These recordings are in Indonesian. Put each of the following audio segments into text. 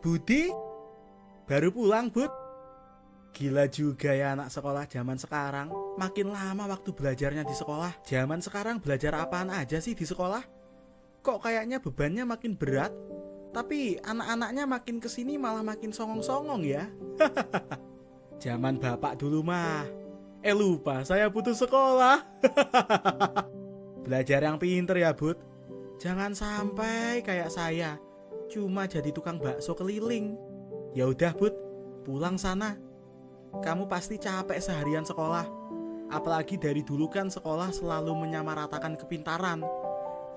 Budi, baru pulang, Bud? Gila juga ya anak sekolah zaman sekarang. Makin lama waktu belajarnya di sekolah. Zaman sekarang belajar apaan aja sih di sekolah? Kok kayaknya bebannya makin berat? Tapi anak-anaknya makin kesini malah makin songong-songong ya. Zaman bapak dulu mah. Lupa saya putus sekolah. Belajar yang pinter ya, Bud. Jangan sampai kayak saya cuma jadi tukang bakso keliling. Ya udah, Bud, pulang sana. Kamu pasti capek seharian sekolah. Apalagi dari dulu kan sekolah selalu menyamaratakan kepintaran.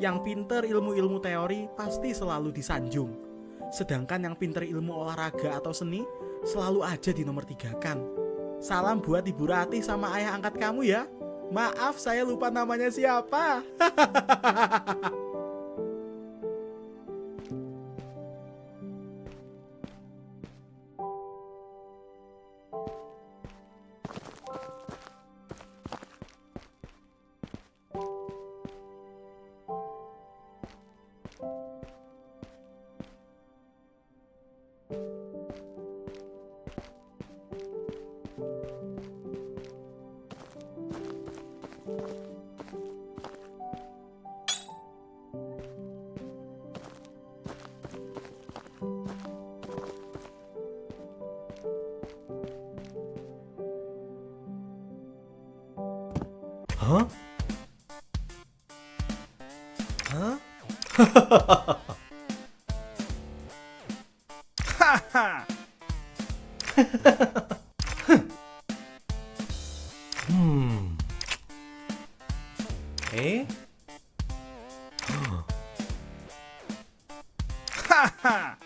Yang pinter ilmu-ilmu teori pasti selalu disanjung. Sedangkan yang pinter ilmu olahraga atau seni selalu aja di nomor 3-kan. Salam buat Ibu Ratih sama ayah angkat kamu ya. Maaf saya lupa namanya siapa. Hah? Hah? Haha. Hmm. Eh? Haha.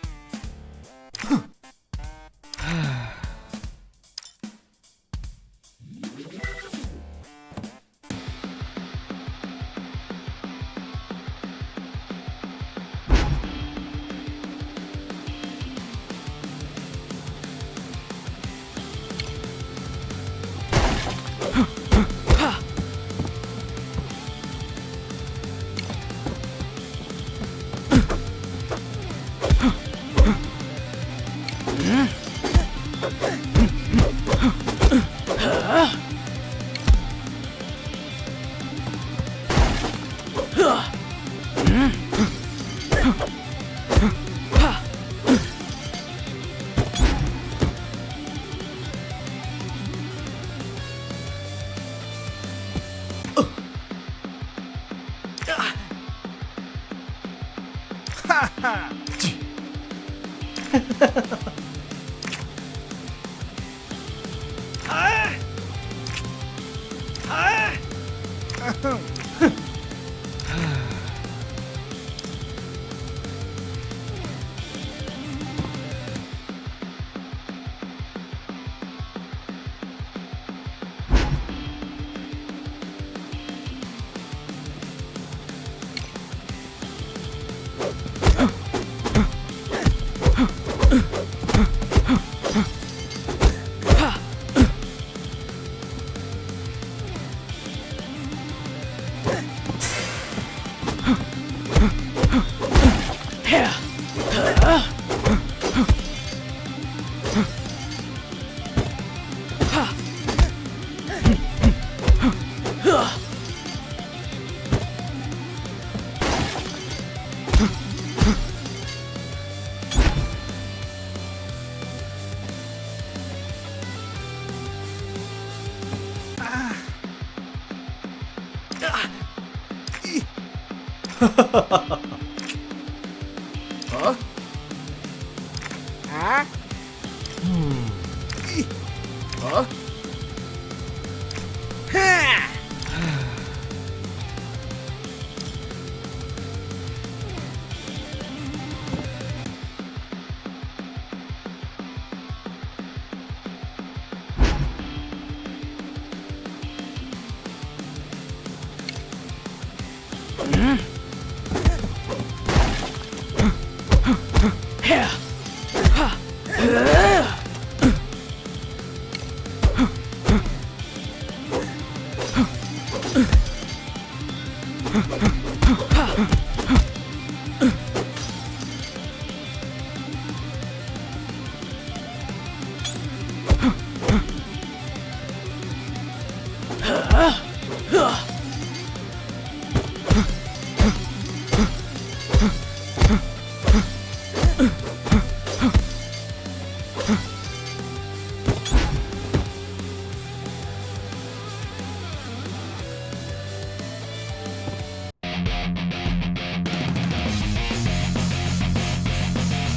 Hah? Hah? Hmm. Hah? Hah.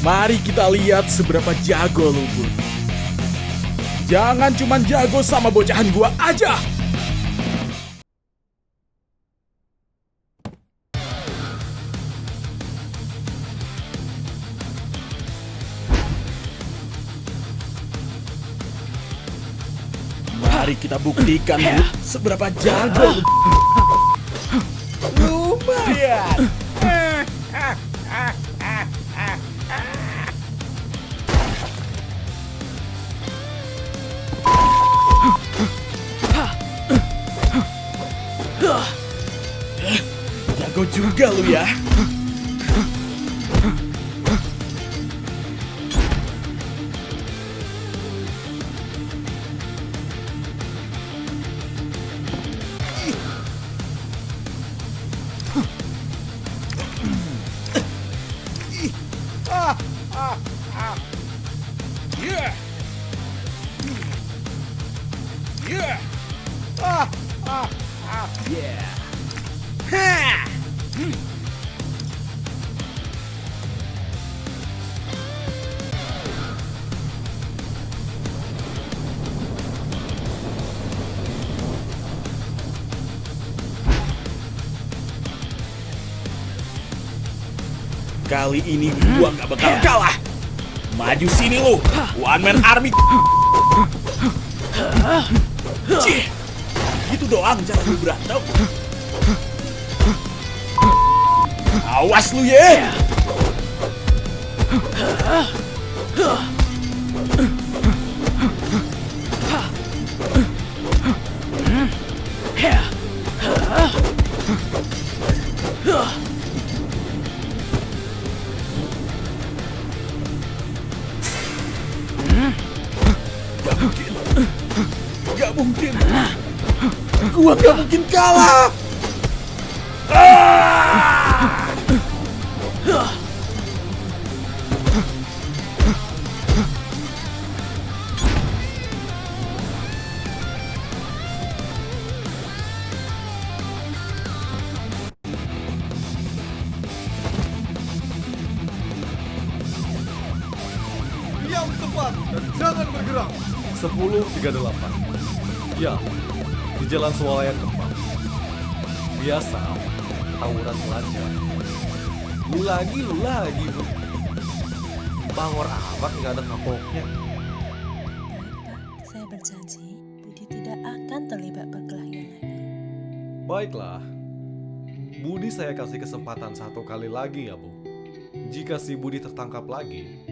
Mari kita lihat seberapa jago lu, Bud. Jangan cuman jago sama bocahan gua aja. Mari kita buktikan, Bud, seberapa jago lu. Lumayan. Jago juga lu ya. Yeah. Yeah. Yeah. Ha! Kali ini gua gak bakal kalah. Maju sini lu, one man army. Cih, gitu doang cara lu berantem. Awas lu ya. Gak mungkin. Gua gak mungkin kalah. Diam tepat dan jangan bergerak. 10.38. Ya, di Jalan Swalayan Kemang. Biasa, tawuran pelajar. Lu lagi, Bu. Bangor amat nggak ada kapoknya. Pak, saya berjanji Budi tidak akan terlibat perkelahian lagi. Baiklah, Budi saya kasih kesempatan 1 kali lagi ya, Bu. Jika si Budi tertangkap lagi,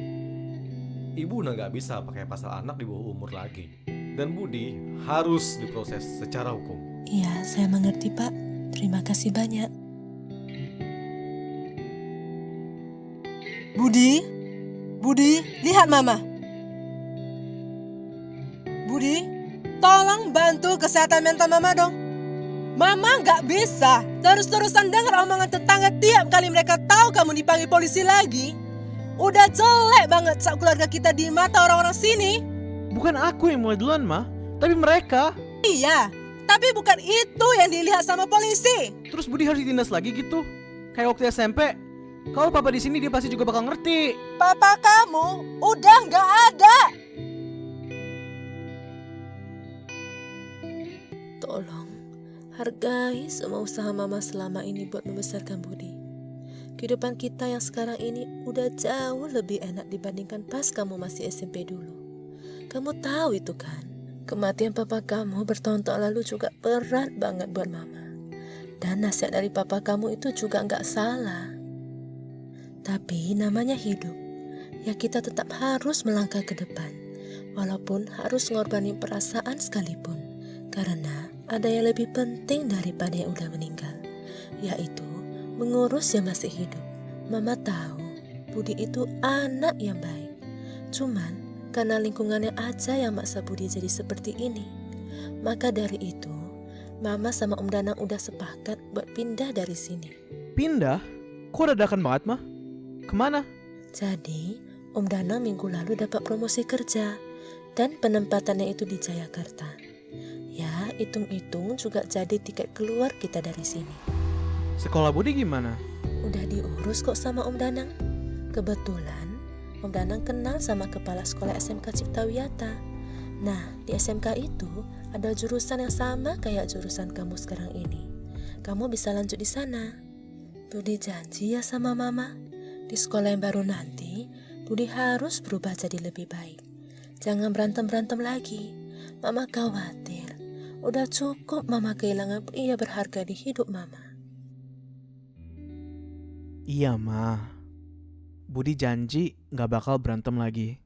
Ibu udah nggak bisa pakai pasal anak di bawah umur lagi. Dan Budi harus diproses secara hukum. Iya, saya mengerti Pak. Terima kasih banyak. Budi, lihat Mama. Budi, tolong bantu kesehatan mental Mama dong. Mama nggak bisa terus-terusan dengar omongan tetangga tiap kali mereka tahu kamu dipanggil polisi lagi. Udah jelek banget sak keluarga kita di mata orang-orang sini. Bukan aku yang mulai duluan, Ma. Tapi mereka. Iya, tapi bukan itu yang dilihat sama polisi. Terus Budi harus ditindas lagi gitu. Kayak waktu SMP. Kalau papa di sini dia pasti juga bakal ngerti. Papa kamu udah nggak ada. Tolong, hargai semua usaha Mama selama ini buat membesarkan Budi. Kehidupan kita yang sekarang ini udah jauh lebih enak dibandingkan pas kamu masih SMP dulu. Kamu tahu itu kan? Kematian papa kamu bertahun-tahun lalu juga berat banget buat Mama. Dan nasihat dari papa kamu itu juga nggak salah. Tapi namanya hidup, ya kita tetap harus melangkah ke depan. Walaupun harus ngorbanin perasaan sekalipun. Karena ada yang lebih penting daripada yang udah meninggal, yaitu mengurus yang masih hidup. Mama tahu Budi itu anak yang baik. Cuman karena lingkungannya aja yang maksa Budi jadi seperti ini. Maka dari itu, Mama sama Om Danang udah sepakat buat pindah dari sini. Pindah? Kok dadakan banget, Mah? Kemana? Jadi, Om Danang minggu lalu dapat promosi kerja dan penempatannya itu di Jayakarta. Ya, hitung-hitung juga jadi tiket keluar kita dari sini. Sekolah Budi gimana? Udah diurus kok sama Om Danang. Kebetulan, Om Danang kenal sama kepala sekolah SMK Cipta Wiyata. Nah, di SMK itu ada jurusan yang sama kayak jurusan kamu sekarang ini. Kamu bisa lanjut di sana. Budi janji ya sama Mama. Di sekolah yang baru nanti, Budi harus berubah jadi lebih baik. Jangan berantem-berantem lagi. Mama khawatir. Udah cukup Mama kehilangan pria berharga di hidup Mama. Iya, Ma. Budi janji gak bakal berantem lagi.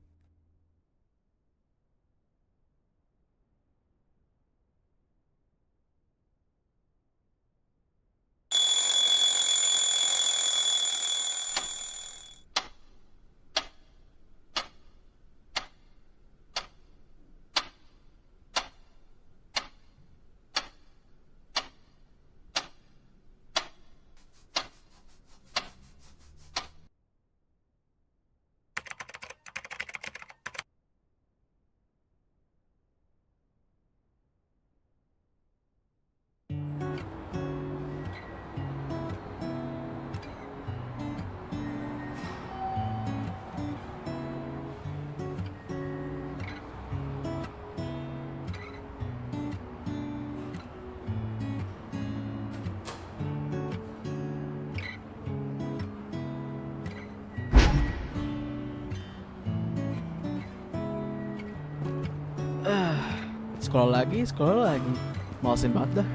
Sekolah lagi. Malesin banget dah.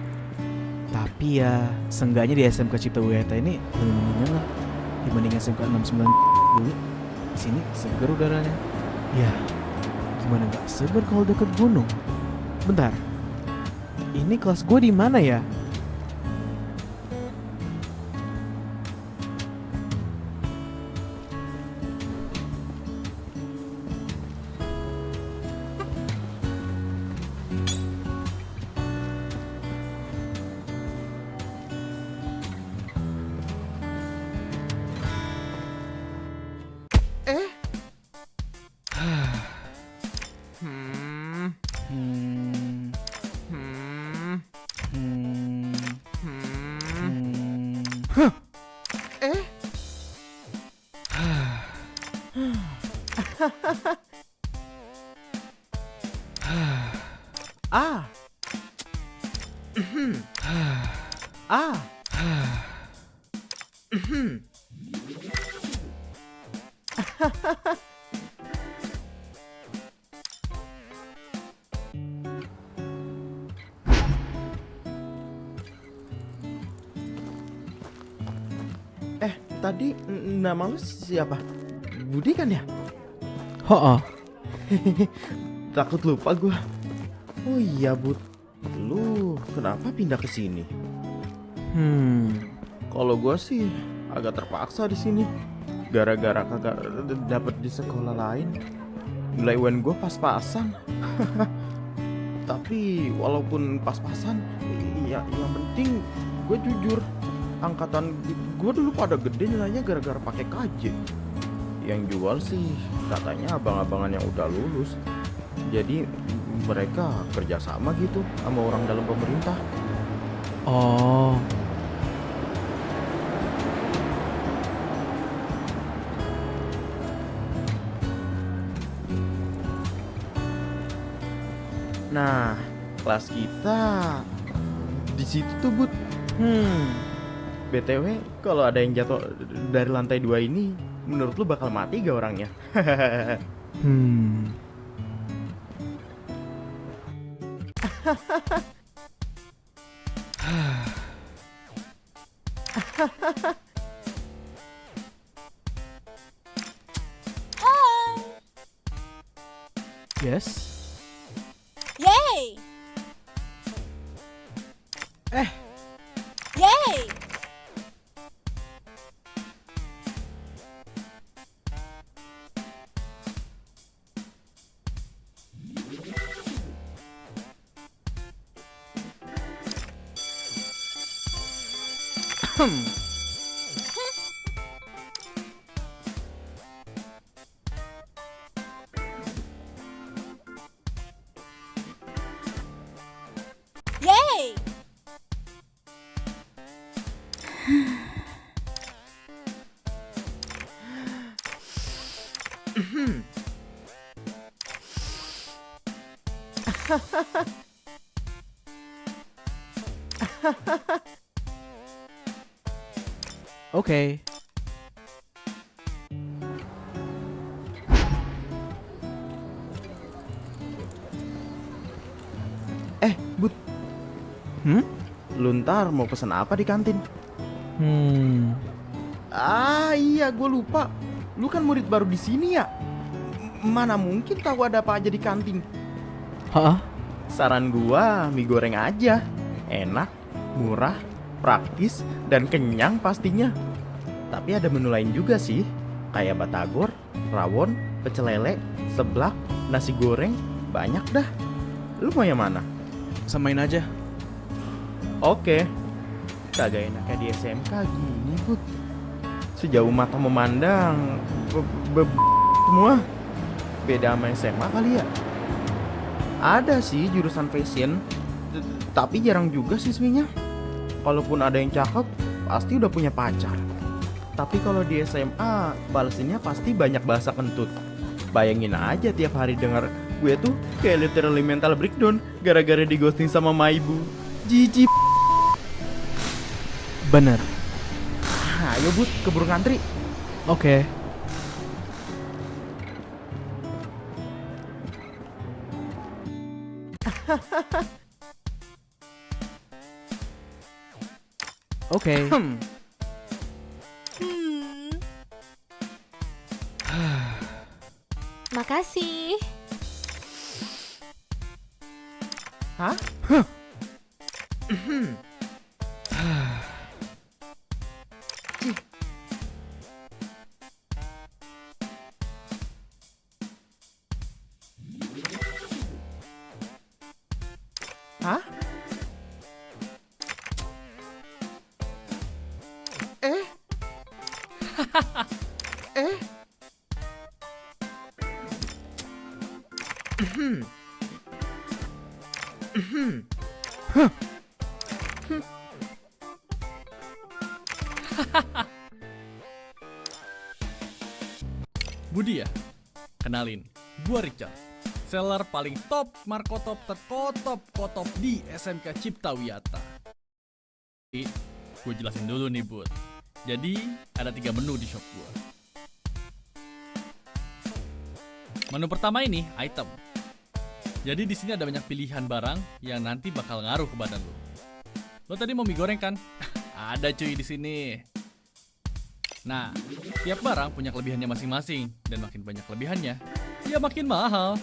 Tapi ya, seenggaknya di SMK Cipta Wiyata ini lebih mendingan lah dibanding SMK 69 dulu. Di sini seger udaranya. Ya, gimana gak seger kalau deket gunung? Bentar, ini kelas gue di mana ya? Tadi nama lu siapa? Budi kan ya? Ho-oh. Takut lupa gua. Oh iya, Bud. Lu kenapa pindah ke sini? Kalau gua sih agak terpaksa di sini. Gara-gara kagak dapet di sekolah lain. Nilai UN gua pas-pasan. Tapi walaupun pas-pasan, ya yang penting gua jujur. Angkatan gue dulu pada gede nilainya gara-gara pakai KJ. Yang jual sih katanya abang-abangan yang udah lulus. Jadi mereka kerjasama gitu sama orang dalam pemerintah. Oh. Nah, kelas kita di situ tuh, Bud. BTW, kalau ada yang jatuh dari lantai 2 ini, menurut lu bakal mati gak orangnya? Yes. Yay! Yay! Yay! Oke. Bud, Hmm? lu ntar mau pesen apa di kantin? Hmm. Ah iya, gue lupa. Lu kan murid baru di sini ya. Mana mungkin tahu ada apa aja di kantin? Hah? Saran gua mie goreng aja. Enak, murah, praktis, dan kenyang pastinya. Tapi ada menu lain juga sih. Kayak batagor, rawon, pecel lele, seblak, nasi goreng. Banyak dah. Lu mau yang mana? Samain aja. Oke. Kagak enaknya di SMK gini, Bud. Sejauh mata memandang semua. Beda sama SMA kali ya. Ada sih jurusan fashion, tapi jarang juga siswinya. Kalaupun ada yang cakep, pasti udah punya pacar. Tapi kalau di SMA, balesinnya pasti banyak bahasa kentut. Bayangin aja tiap hari denger gue tuh kayak literally mental breakdown gara-gara di ghosting sama Maibu. Jijik. Bener. Ayo Bud, keburu ngantri. Oke. Oke. Hmm. Makasih. Hah? Hah? Eh? Eh? Budi ya? Kenalin, gua Richard. Seller paling top, markotop terkotop-kotop di SMK Cipta Wiyata. Gue jelasin dulu nih, Bud. Jadi, ada 3 menu di shop gua. Menu pertama ini, item. Jadi di sini ada banyak pilihan barang yang nanti bakal ngaruh ke badan lo. Lo tadi mau mie goreng kan? Ada cuy di sini. Nah, tiap barang punya kelebihannya masing-masing, dan makin banyak kelebihannya, ya makin mahal.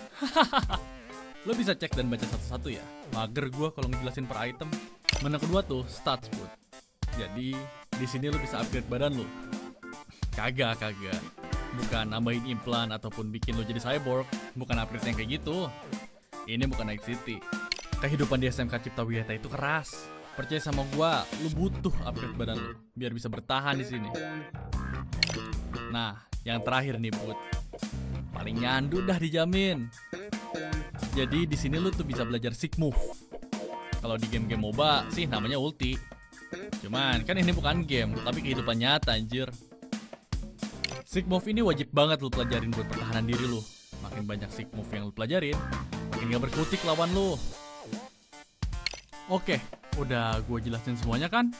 Lo bisa cek dan baca satu-satu ya. Mager gua kalau ngejelasin per item. Menu kedua tuh stats, Bud. Jadi di sini lo bisa upgrade badan lo. Kagak. Bukan nambahin implan ataupun bikin lo jadi cyborg. Bukan upgrade yang kayak gitu. Ini bukan Night City. Kehidupan di SMK Cipta Wiyata itu keras. Percaya sama gua, lu butuh upgrade badan lu biar bisa bertahan di sini. Nah, yang terakhir nih, Bud. Paling nyandu dah dijamin. Jadi di sini lu tuh bisa belajar Sick Move. Kalau di game-game MOBA sih namanya ulti. Cuman kan ini bukan game, tapi kehidupan nyata anjir. Sick Move ini wajib banget lu pelajarin buat pertahanan diri lu. Makin banyak Sick Move yang lu pelajarin, makin gak berkutik lawan lu. Oke, udah gue jelasin semuanya kan?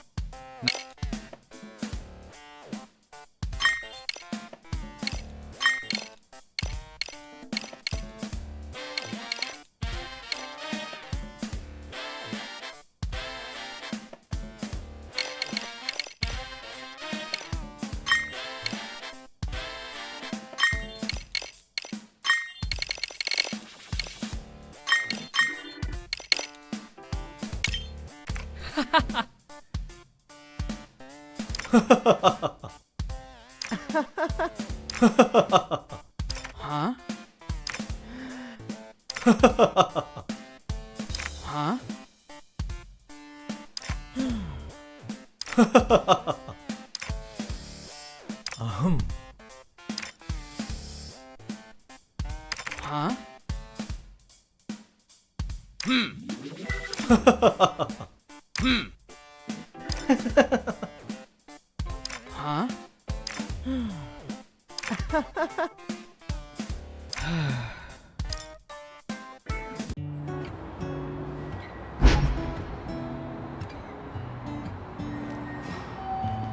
Hah? Hah? Ahem. Hah? Hah?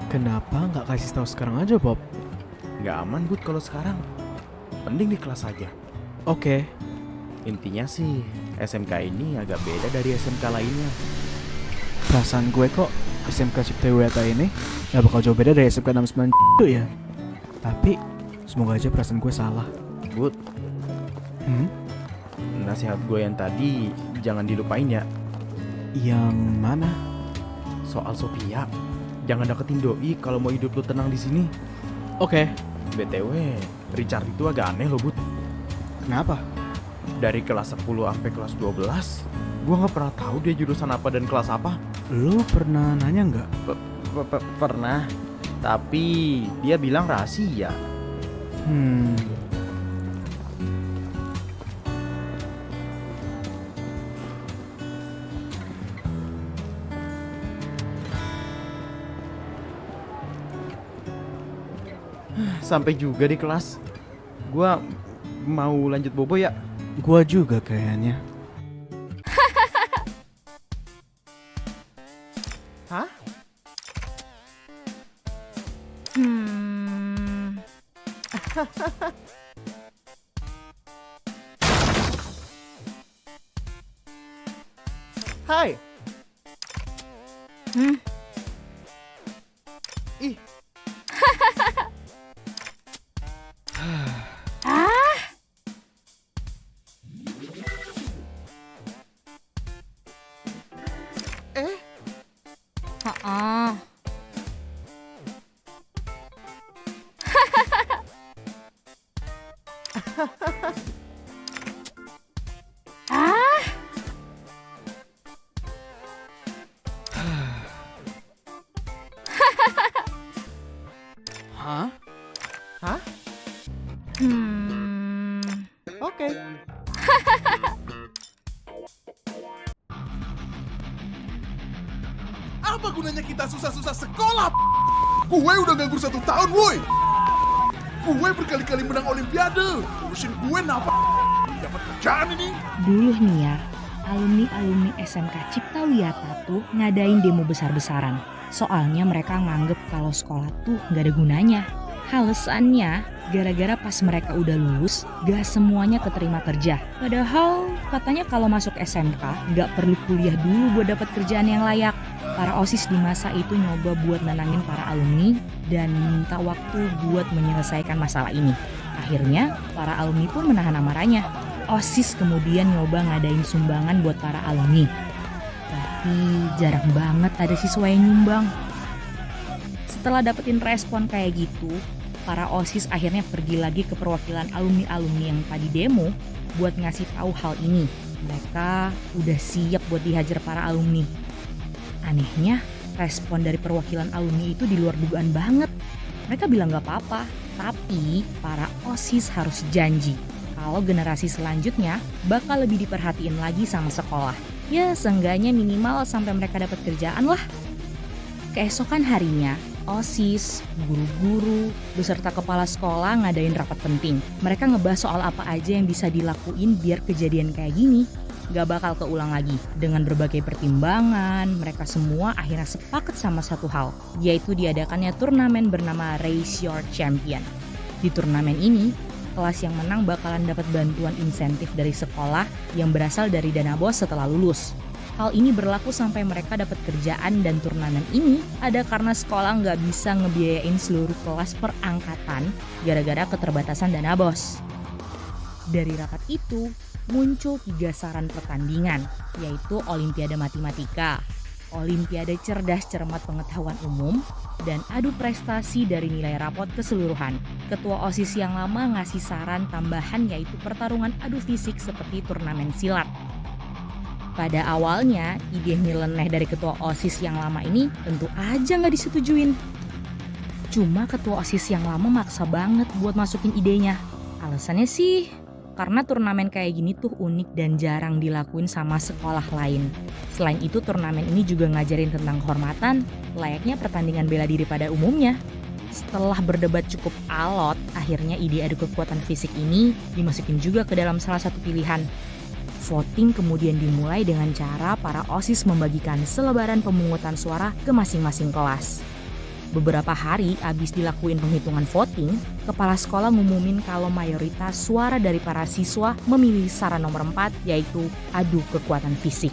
Kenapa nggak kasih tahu sekarang aja, Bob? Nggak aman Bud kalau sekarang. Mending di kelas aja. Oke. Intinya sih SMK ini agak beda dari SMK lainnya. Perasaan gue kok SMK Cipta Wiyata ini gak bakal jauh beda dari SMK 69 itu ya. Tapi semoga aja perasaan gue salah. Bud, Hmm? nasihat gue yang tadi jangan dilupain ya. Yang mana? Soal Sophia, jangan deketin doi kalau mau hidup lu tenang di sini. Oke. BTW, Richard itu agak aneh loh Bud. Kenapa? Dari kelas 10 sampai kelas 12, gue nggak pernah tahu dia jurusan apa dan kelas apa. Lu pernah nanya nggak? Pernah, tapi dia bilang rahasia. Hmm. Sampai juga di kelas. Gue mau lanjut bobo ya. Gua juga kayaknya. Hah? Hai. Ih. Hah? Hah? Oke. Apa gunanya kita susah-susah sekolah? Gue udah nganggur 1 tahun, woi. Gue berkali-kali menang olimpiade. Urusin gue napa? Dapat kerjaan ini. Dulu nih ya, alumni-alumni SMK Cipta Wiyata tuh ngadain demo besar-besaran. Soalnya mereka nganggep kalau sekolah tuh gak ada gunanya. Alasannya, gara-gara pas mereka udah lulus, gak semuanya keterima kerja. Padahal katanya kalau masuk SMK gak perlu kuliah dulu buat dapat kerjaan yang layak. Para OSIS di masa itu nyoba buat nenangin para alumni dan minta waktu buat menyelesaikan masalah ini. Akhirnya, para alumni pun menahan amarahnya. OSIS kemudian nyoba ngadain sumbangan buat para alumni. Tapi jarang banget ada siswa yang nyumbang. Setelah dapetin respon kayak gitu, para OSIS akhirnya pergi lagi ke perwakilan alumni-alumni yang tadi demo buat ngasih tahu hal ini. Mereka udah siap buat dihajar para alumni. Anehnya, respon dari perwakilan alumni itu di luar dugaan banget. Mereka bilang gak apa-apa, tapi para OSIS harus janji kalau generasi selanjutnya bakal lebih diperhatiin lagi sama sekolah. Ya seenggaknya minimal sampai mereka dapat kerjaan lah. Keesokan harinya, OSIS, guru-guru, beserta kepala sekolah ngadain rapat penting. Mereka ngebahas soal apa aja yang bisa dilakuin biar kejadian kayak gini gak bakal keulang lagi. Dengan berbagai pertimbangan, mereka semua akhirnya sepakat sama satu hal, yaitu diadakannya turnamen bernama Raise Your Champion. Di turnamen ini, kelas yang menang bakalan dapat bantuan insentif dari sekolah yang berasal dari dana BOS setelah lulus. Hal ini berlaku sampai mereka dapat kerjaan, dan turnamen ini ada karena sekolah nggak bisa ngebiayain seluruh kelas per angkatan gara-gara keterbatasan dana BOS. Dari rapat itu, muncul 3 saran pertandingan, yaitu Olimpiade Matematika, Olimpiade Cerdas Cermat Pengetahuan Umum, dan adu prestasi dari nilai rapot keseluruhan. Ketua OSIS yang lama ngasih saran tambahan yaitu pertarungan adu fisik seperti turnamen silat. Pada awalnya, ide nyeleneh dari ketua OSIS yang lama ini tentu aja nggak disetujuin. Cuma ketua OSIS yang lama maksa banget buat masukin idenya. Alasannya sih, karena turnamen kayak gini tuh unik dan jarang dilakuin sama sekolah lain. Selain itu, turnamen ini juga ngajarin tentang kehormatan, layaknya pertandingan bela diri pada umumnya. Setelah berdebat cukup alot, akhirnya ide adu kekuatan fisik ini dimasukin juga ke dalam salah satu pilihan. Voting kemudian dimulai dengan cara para OSIS membagikan selebaran pemungutan suara ke masing-masing kelas. Beberapa hari abis dilakuin penghitungan voting, kepala sekolah ngumumin kalau mayoritas suara dari para siswa memilih saran nomor 4, yaitu adu kekuatan fisik.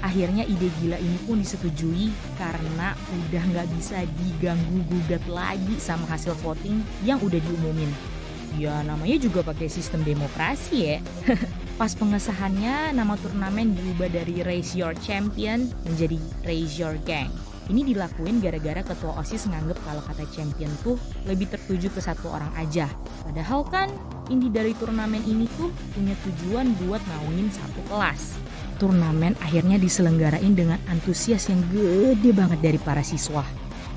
Akhirnya ide gila ini pun disetujui karena udah nggak bisa diganggu-gugat lagi sama hasil voting yang udah diumumin. Ya namanya juga pakai sistem demokrasi ya. Pas pengesahannya, nama turnamen diubah dari Raise Your Champion menjadi Raise Your Gang. Ini dilakuin gara-gara ketua OSIS nganggep kalau kata champion tuh lebih tertuju ke satu orang aja. Padahal kan inti dari turnamen ini tuh punya tujuan buat naungin satu kelas. Turnamen akhirnya diselenggarain dengan antusias yang gede banget dari para siswa.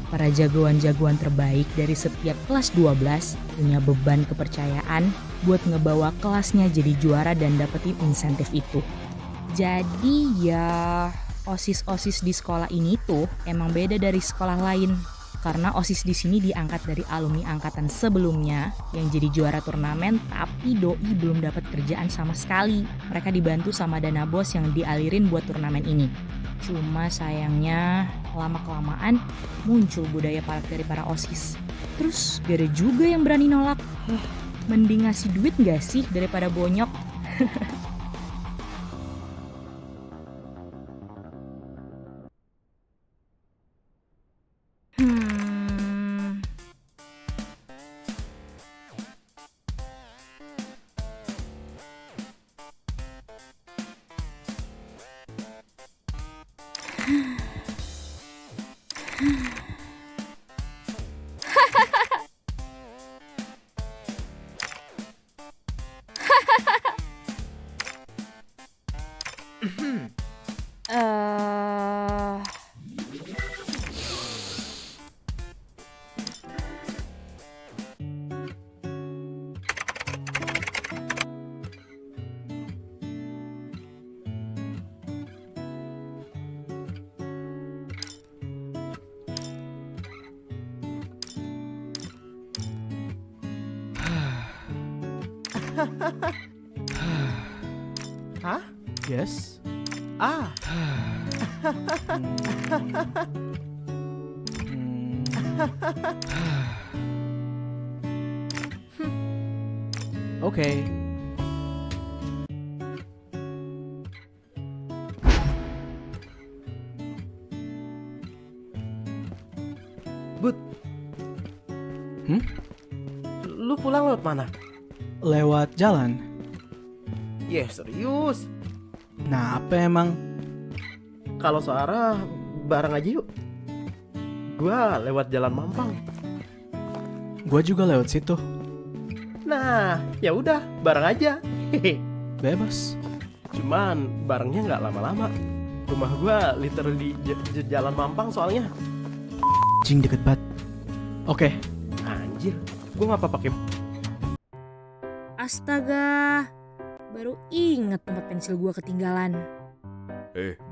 Para jagoan-jagoan terbaik dari setiap kelas 12 punya beban kepercayaan buat ngebawa kelasnya jadi juara dan dapetin insentif itu. Jadi ya OSIS-OSIS di sekolah ini tuh emang beda dari sekolah lain. Karena OSIS di sini diangkat dari alumni angkatan sebelumnya yang jadi juara turnamen tapi doi belum dapat kerjaan sama sekali. Mereka dibantu sama dana bos yang dialirin buat turnamen ini. Cuma sayangnya lama-kelamaan muncul budaya palak dari para OSIS. Terus gak ada juga yang berani nolak. Mending ngasih duit gak sih daripada bonyok? Hah? Yes. Ah, Oke. Bud. Lu pulang lewat mana? Lewat jalan. Serius. Nah, apa emang? Kalau searah bareng aja yuk. Gua lewat Jalan Mampang. Gua juga lewat situ. Nah, ya udah, bareng aja. Bebas. Cuman barengnya nggak lama-lama. Rumah gua literally di Jalan Mampang soalnya. Jing deket banget. Oke. Anjir, gua ngapa pakai Astaga, baru inget tempat pensil gua ketinggalan.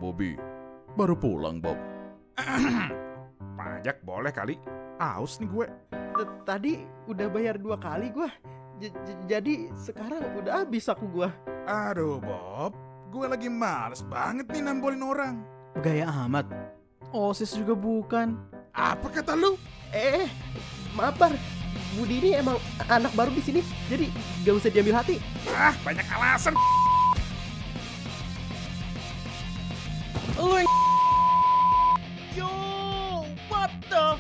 Bobby, baru pulang Bob. Pajak boleh kali. Aus nih gue. Tadi udah bayar 2 kali gua. Jadi sekarang udah habis aku gua. Aduh Bob, gue lagi males banget nih nambolin orang. Gaya amat. OSIS juga bukan. Apa kata lu? Maaf Bar, Budi ini emang anak baru di sini, jadi gak usah diambil hati. Banyak alasan. Lu yang yo, what the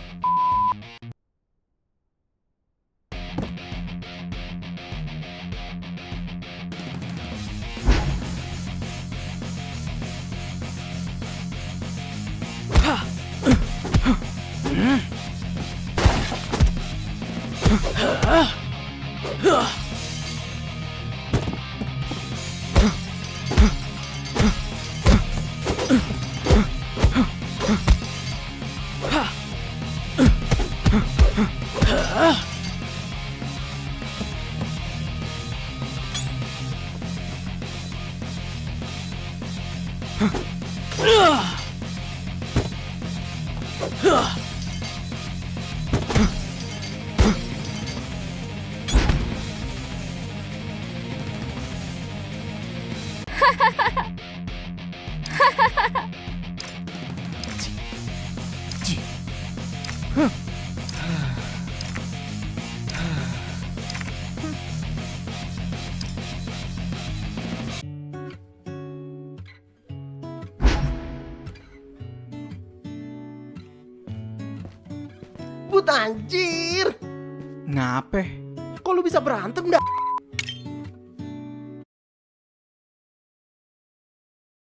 But anjir, Ngape? kok lu bisa berantem dah?